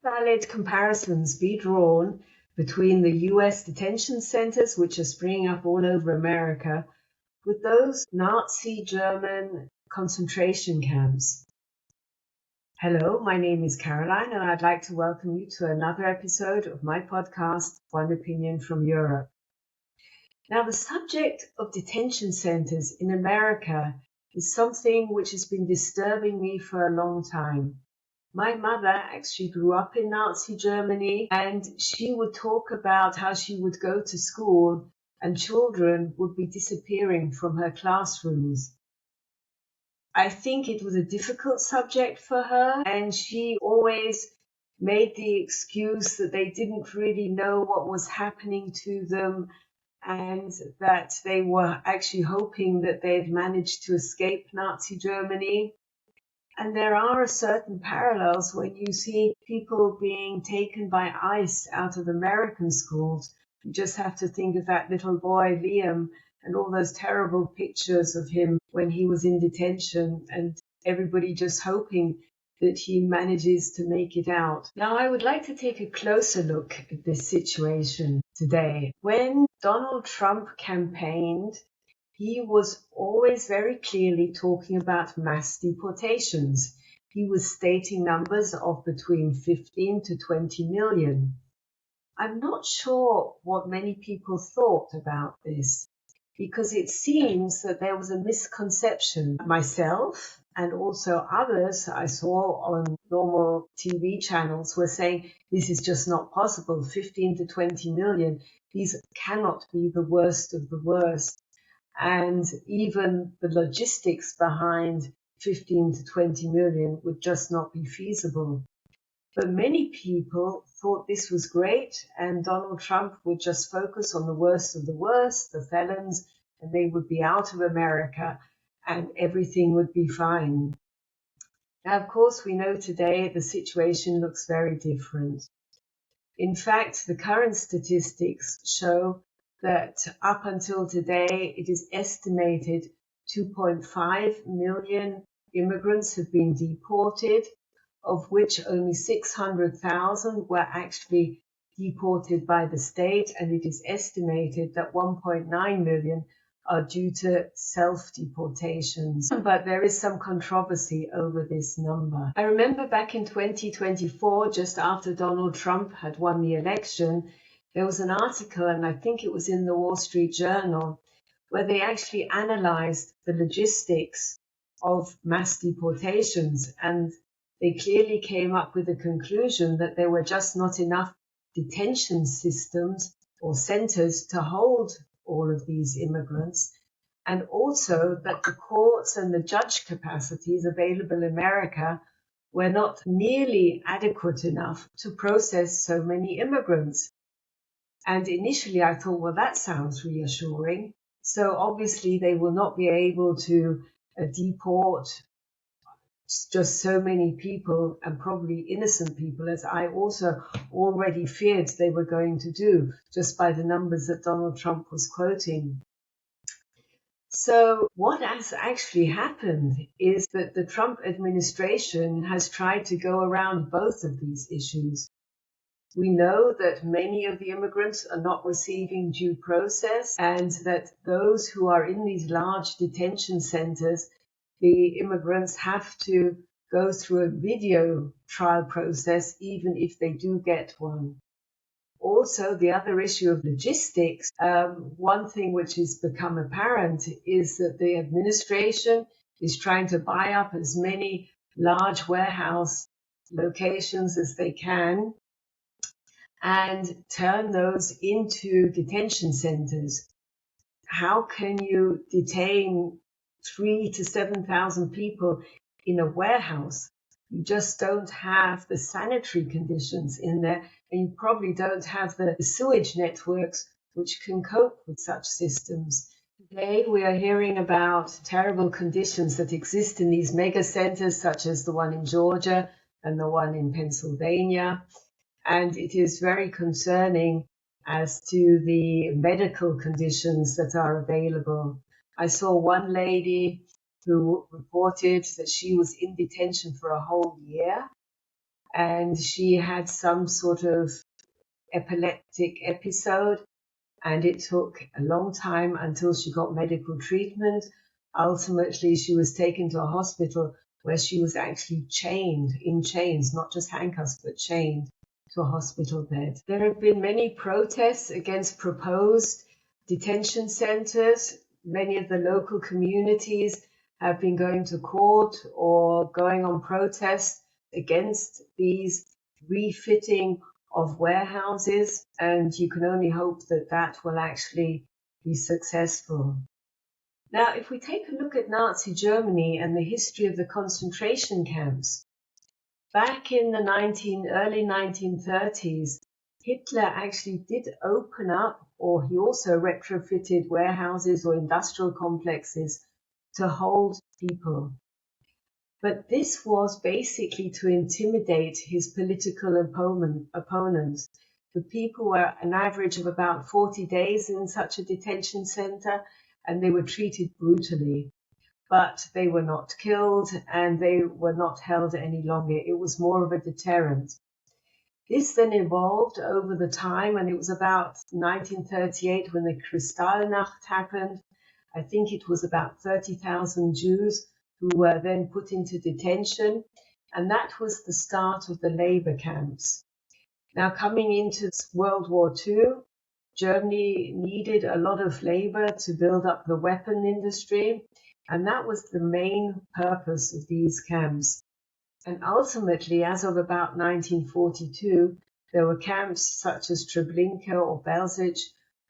Valid comparisons be drawn between the US detention centers, which are springing up all over America, with those Nazi German concentration camps. Hello, my name is Caroline, and I'd like to welcome you to another episode of my podcast, One Opinion from Europe. Now, the subject of detention centers in America is something which has been disturbing me for a long time. My mother actually grew up in Nazi Germany, and she would talk about how she would go to school and children would be disappearing from her classrooms. I think it was a difficult subject for her, and she always made the excuse that they didn't really know what was happening to them and that they were actually hoping that they'd managed to escape Nazi Germany. And there are certain parallels when you see people being taken by ICE out of American schools. You just have to think of that little boy, Liam, and all those terrible pictures of him when he was in detention, and everybody just hoping that he manages to make it out. Now, I would like to take a closer look at this situation today. When Donald Trump campaigned, he was always very clearly talking about mass deportations. He was stating numbers of between 15 to 20 million. I'm not sure what many people thought about this, because it seems that there was a misconception. Myself and also others I saw on normal TV channels were saying this is just not possible, 15 to 20 million. These cannot be the worst of the worst. And even the logistics behind 15 to 20 million would just not be feasible. But many people thought this was great, and Donald Trump would just focus on the worst of the worst, the felons, and they would be out of America and everything would be fine. Now, of course, we know today the situation looks very different. In fact, the current statistics show that up until today, it is estimated 2.5 million immigrants have been deported, of which only 600,000 were actually deported by the state, and it is estimated that 1.9 million are due to self-deportations. But there is some controversy over this number. I remember back in 2024, just after Donald Trump had won the election, there was an article, and I think it was in the Wall Street Journal, where they actually analyzed the logistics of mass deportations, and they clearly came up with the conclusion that there were just not enough detention systems or centers to hold all of these immigrants, and also that the courts and the judge capacities available in America were not nearly adequate enough to process so many immigrants. And initially I thought, well, that sounds reassuring. So obviously they will not be able to deport just so many people, and probably innocent people, as I also already feared they were going to do, just by the numbers that Donald Trump was quoting. So what has actually happened is that the Trump administration has tried to go around both of these issues. We know that many of the immigrants are not receiving due process, and that those who are in these large detention centers, the immigrants have to go through a video trial process, even if they do get one. Also, the other issue of logistics, one thing which has become apparent is that the administration is trying to buy up as many large warehouse locations as they can and turn those into detention centers. How can you detain 3,000 to 7,000 people in a warehouse? You just don't have the sanitary conditions in there, and you probably don't have the sewage networks which can cope with such systems. Today we are hearing about terrible conditions that exist in these mega centers, such as the one in Georgia and the one in Pennsylvania. And it is very concerning as to the medical conditions that are available. I saw one lady who reported that she was in detention for a whole year, and she had some sort of epileptic episode, and it took a long time until she got medical treatment. Ultimately, she was taken to a hospital where she was actually chained in chains, not just handcuffs, but chained to a hospital bed. There have been many protests against proposed detention centers. Many of the local communities have been going to court or going on protest against these refitting of warehouses, and you can only hope that that will actually be successful. Now, if we take a look at Nazi Germany and the history of the concentration camps, back in the early 1930s, Hitler actually did open up, or he also retrofitted warehouses or industrial complexes to hold people. But this was basically to intimidate his political opponents. The people were an average of about 40 days in such a detention center, and they were treated brutally. But they were not killed, and they were not held any longer. It was more of a deterrent. This then evolved over the time, and it was about 1938 when the Kristallnacht happened. I think it was about 30,000 Jews who were then put into detention, and that was the start of the labor camps. Now, coming into World War II, Germany needed a lot of labor to build up the weapon industry, and that was the main purpose of these camps. And ultimately, as of about 1942, there were camps such as Treblinka or Belzec,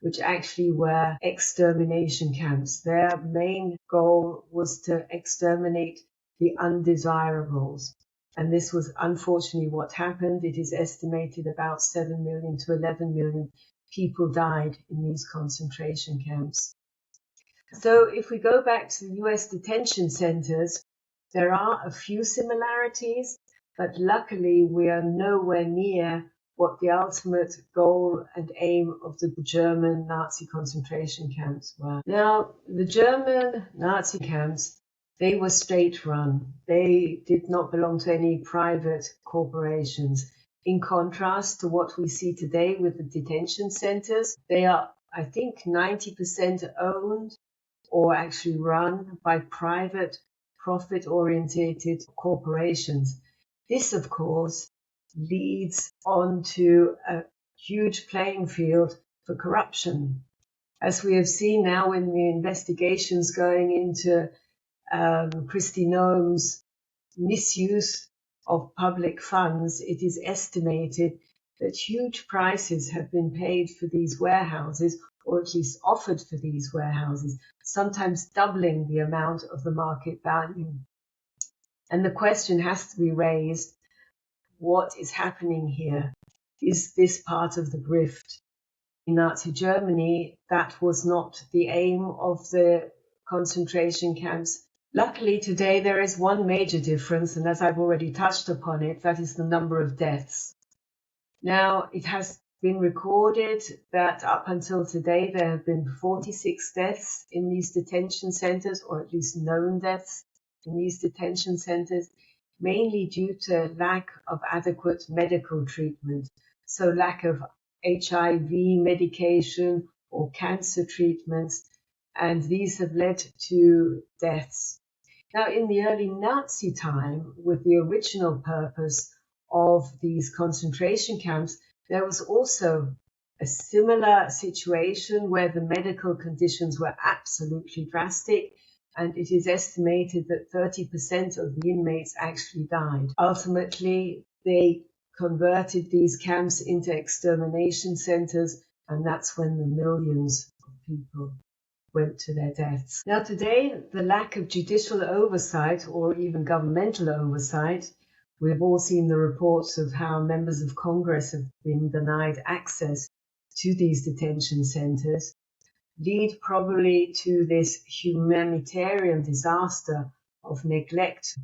which actually were extermination camps. Their main goal was to exterminate the undesirables. And this was unfortunately what happened. It is estimated about 7 million to 11 million people died in these concentration camps. So if we go back to the US detention centers, there are a few similarities, but luckily we are nowhere near what the ultimate goal and aim of the German Nazi concentration camps were. Now, the German Nazi camps, they were state-run. They did not belong to any private corporations. In contrast to what we see today with the detention centers, they are, I think, 90% owned or actually run by private profit-oriented corporations. This, of course, leads on to a huge playing field for corruption. As we have seen now in the investigations going into Kristi Noem's misuse of public funds, it is estimated that huge prices have been paid for these warehouses, or at least offered for these warehouses, sometimes doubling the amount of the market value. And the question has to be raised, what is happening here? Is this part of the grift? In Nazi Germany, that was not the aim of the concentration camps. Luckily, today there is one major difference, and as I've already touched upon it, that is the number of deaths. Now, it has been recorded that up until today there have been 46 deaths in these detention centers, or at least known deaths in these detention centers, mainly due to lack of adequate medical treatment. So lack of HIV medication or cancer treatments, and these have led to deaths. Now, in the early Nazi time, with the original purpose of these concentration camps, there was also a similar situation where the medical conditions were absolutely drastic, and it is estimated that 30% of the inmates actually died. Ultimately, they converted these camps into extermination centers, and that's when the millions of people went to their deaths. Now today, the lack of judicial oversight or even governmental oversight, we've all seen the reports of how members of Congress have been denied access to these detention centers, lead probably to this humanitarian disaster of neglect.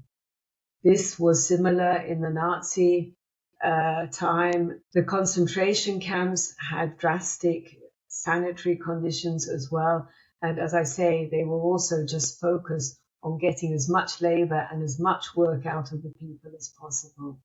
This was similar in the Nazi time. The concentration camps had drastic sanitary conditions as well. And as I say, they were also just focused on getting as much labor and as much work out of the people as possible.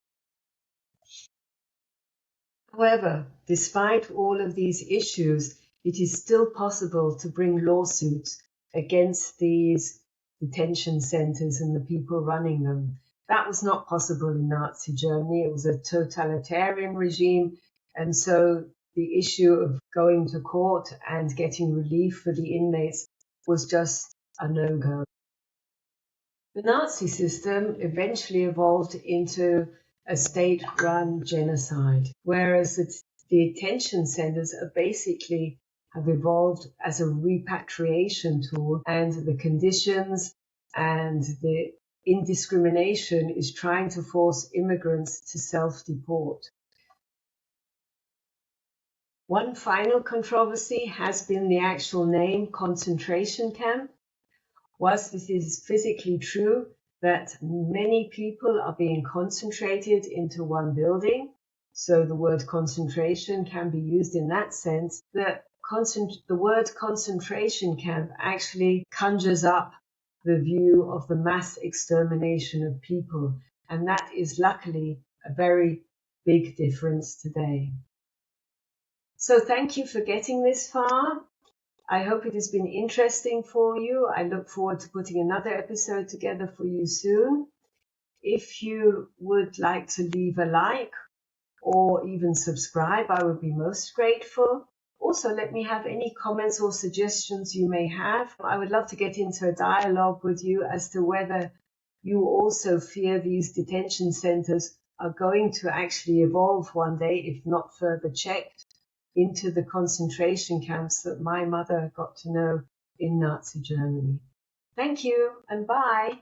However, despite all of these issues, it is still possible to bring lawsuits against these detention centers and the people running them. That was not possible in Nazi Germany. It was a totalitarian regime, and so the issue of going to court and getting relief for the inmates was just a no-go. The Nazi system eventually evolved into a state-run genocide, whereas the detention centers are basically have evolved as a repatriation tool, and the conditions and the indiscrimination is trying to force immigrants to self-deport. One final controversy has been the actual name concentration camp. Whilst it is physically true that many people are being concentrated into one building, so the word concentration can be used in that sense, the word concentration camp actually conjures up the view of the mass extermination of people, and that is luckily a very big difference today. So thank you for getting this far. I hope it has been interesting for you. I look forward to putting another episode together for you soon. If you would like to leave a like or even subscribe, I would be most grateful. Also, let me have any comments or suggestions you may have. I would love to get into a dialogue with you as to whether you also fear these detention centers are going to actually evolve one day, if not further checked, into the concentration camps that my mother got to know in Nazi Germany. Thank you and bye.